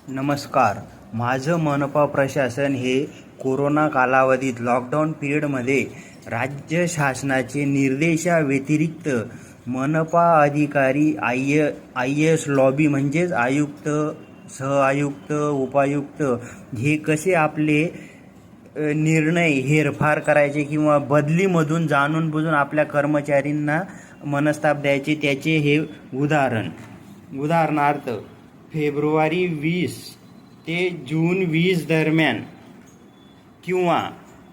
नमस्कार. माझं मनपा प्रशासन हे कोरोना कालावधीत लॉकडाऊन पिरियडमध्ये राज्य शासनाचे निर्देशाव्यतिरिक्त मनपा अधिकारी आय एस लॉबी म्हणजेच आयुक्त, सहआयुक्त, उपायुक्त हे कसे आपले निर्णय हेरफार करायचे किंवा बदलीमधून जाणून बुजून आपल्या कर्मचाऱ्यांना मनस्ताप द्यायचे त्याचे हे उदाहरणार्थ फेब्रुवारी 20 ते जून 20 दरम्यान किंवा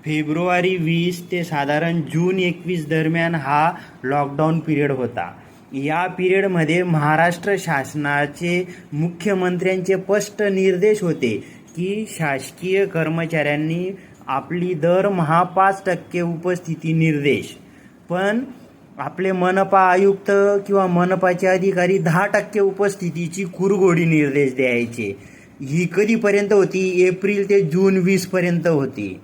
फेब्रुवारी 20 ते साधारण जून 21 दरम्यान हा लॉकडाऊन पिरियड होता. या पिरियडमध्ये महाराष्ट्र शासनाचे मुख्यमंत्र्यांचे स्पष्ट निर्देश होते की शासकीय कर्मचाऱ्यांनी आपली दरमहा 5% उपस्थिती निर्देश, पण आपले मनपा आयुक्त किंवा मनपाचे अधिकारी 10% उपस्थितीची कुरघोडी निर्देश द्यायचे. ही कधीपर्यंत होती? एप्रिल ते जून 20 पर्यंत होती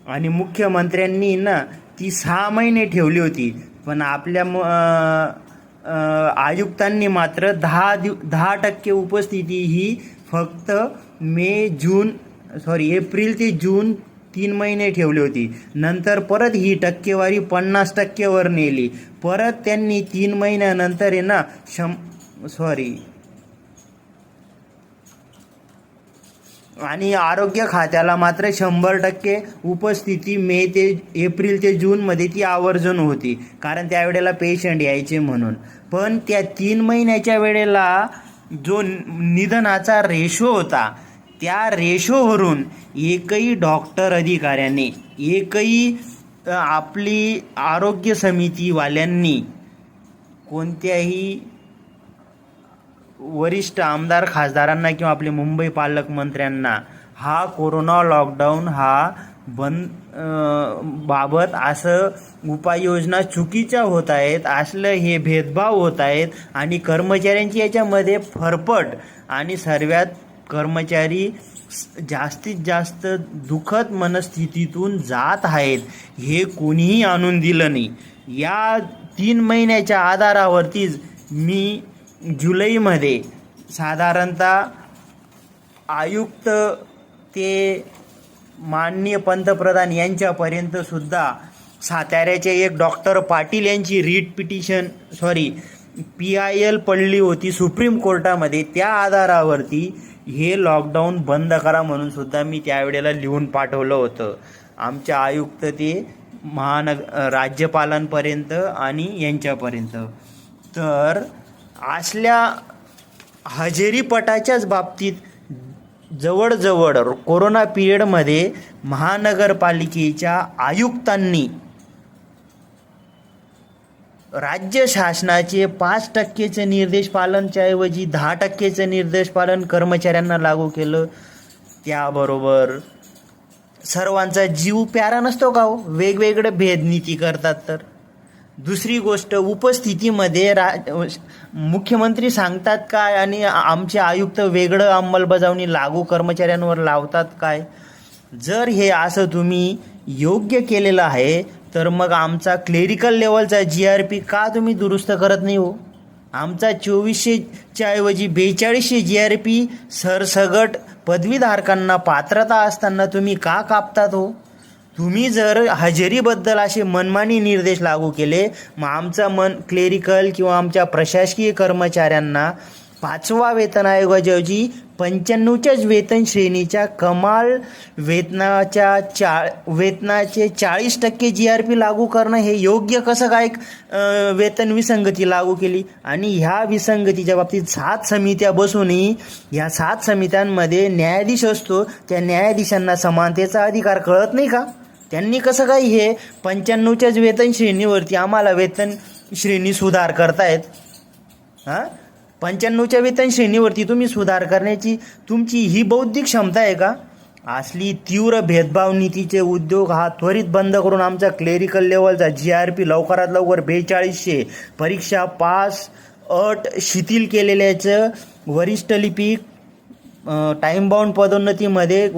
आणि मुख्यमंत्र्यांनी ती 6 महिने ठेवली होती. पण आपल्या आयुक्तांनी मात्र 10% उपस्थिती ही फक्त एप्रिल ते जून 3 महिने ठेवली होती. नंतर परत ही टक्केवारी 50% वर नेली. परत त्यांनी 3 महिन्यानंतर आणि आरोग्य खात्याला मात्र 100% उपस्थिती एप्रिल ते जूनमध्ये ती आवर्जून होती, कारण त्यावेळेला पेशंट यायचे म्हणून. पण त्या 3 महिन्याच्या वेळेला जो निधनाचा रेशो होता त्या रेशोवरून एकही डॉक्टर अधिकाऱ्याने, एकही आपली आरोग्य समितीवाल्यांनी, कोणत्याही वरिष्ठ आमदार खासदारांना किंवा आपले मुंबई पालकमंत्र्यांना हा कोरोना लॉकडाऊन बाबत असं उपाययोजना चुकीच्या होत आहेत, असलं हे भेदभाव होत आहेत आणि कर्मचाऱ्यांची याच्यामध्ये फरफट आणि सर्वात कर्मचारी जास्तीत जास्त दुःखद मनस्थितीतून जात आहेत हे कोणीही आणून दिलं नाही. या 3 महिन्याच्या आधारावरतीच मी जुलैमध्ये साधारणतः आयुक्त ते माननीय पंतप्रधान यांच्यापर्यंत सुद्धा साताऱ्याचे एक डॉक्टर पाटील यांची PIL पडली होती सुप्रीम कोर्टामध्ये. त्या आधारावरती हे लॉकडाऊन बंद करा म्हणून सुद्धा मी त्यावेळेला लिहून पाठवलं होतं आमच्या आयुक्त ते राज्यपालांपर्यंत आणि यांच्यापर्यंत. तर असल्या हजेरीपटाच्याच बाबतीत जवळजवळ कोरोना पिरियडमध्ये महानगरपालिकेच्या आयुक्तांनी राज्य शासनाचे 5%चे निर्देश पालनच्या ऐवजी 10%चे निर्देश पालन कर्मचाऱ्यांना लागू केलं. त्याबरोबर सर्वांचा जीव प्यारा नसतो का हो? वेगवेगळे भेदनीती करतात. तर दुसरी गोष्ट, उपस्थितीमध्ये मुख्यमंत्री सांगतात काय आणि आमचे आयुक्त वेगळं अंमलबजावणी लागू कर्मचाऱ्यांवर लावतात काय? जर हे असं तुम्ही योग्य केलेलं आहे तर मग आमचा क्लेरिकल लेवलचा GRP का तुम्ही दुरुस्त करत नाही हो? आमचा 2400च्या ऐवजी 4200 GRP सरसगट पदवीधारकांना पात्रता असताना तुम्ही का कापतात हो? तुम्ही जर हजेरीबद्दल असे मनमानी निर्देश लागू केले, मग आमचा क्लेरिकल किंवा आमच्या प्रशासकीय कर्मचाऱ्यांना 5व्या वेतन आयोगाऐवजी 95च्याच वेतन श्रेणीच्या कमाल वेतनाचे 40% GRP लागू करणं हे योग्य कसं काय? वेतन विसंगती लागू केली आणि ह्या विसंगतीच्या बाबतीत 7 समित्या बसूनही ह्या 7 समित्यांमध्ये न्यायाधीश असतो. त्या न्यायाधीशांना समानतेचा अधिकार कळत नाही का? त्यांनी कसं काय हे 95च्याच वेतन श्रेणीवरती आम्हाला वेतन श्रेणी सुधार करतायत? 95च्या वेतन श्रेणीवरती तुम्ही सुधार करण्याची तुमची ही बौद्धिक क्षमता आहे का? असली तीव्र भेदभाव नीतीचे उद्योग त्वरित बंद करून आमचा क्लेरिकल लेवलचा GRP लवकरात लवकर 4200 परीक्षा पास अट शिथिल केलेल्याचं वरिष्ठ लिपिक टाईम बाउंड पदोन्नतीमध्ये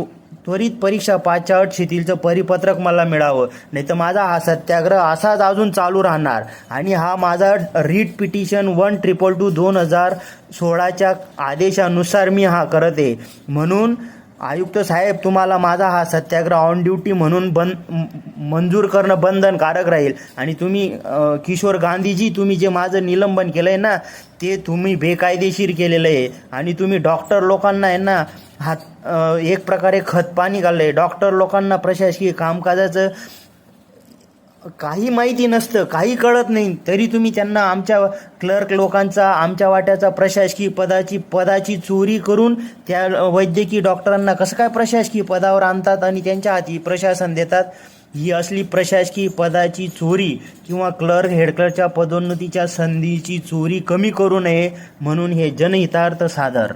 त्वरित परीक्षा पासच्या अट शिथिलचं परिपत्रक मला मिळावं, नाही तर माझा हा सत्याग्रह असाच अजून चालू राहणार. आणि हा माझा रीट पिटिशन 1/2/2016च्या आदेशानुसार मी हा करत आहे. म्हणून आयुक्त साहेब, तुम्हाला माझा हा सत्याग्रह ऑन ड्युटी म्हणून मंजूर करणं बंधनकारक राहील. आणि तुम्ही किशोर गांधीजी, तुम्ही जे माझं निलंबन केलं आहे ना, ते तुम्ही बेकायदेशीर केलेलं आहे. आणि तुम्ही डॉक्टर लोकांना आहे ना एक प्रकारे खतपाणी घाललं आहे. डॉक्टर लोकांना प्रशासकीय कामकाजाचं काही माहिती नसतं, काही कळत नाही, तरी तुम्ही त्यांना आमच्या क्लर्क लोकांचा, आमच्या वाट्याचा प्रशासकीय पदाची चोरी करून त्या वैद्यकीय डॉक्टरांना कसं काय प्रशासकीय पदावर आणतात आणि त्यांच्या हाती प्रशासन देतात. ही असली प्रशासकीय पदाची चोरी किंवा क्लर्क, हेड क्लर्कच्या पदोन्नतीच्या संधीची चोरी कमी करू नये म्हणून हे जनहितार्थ सादर.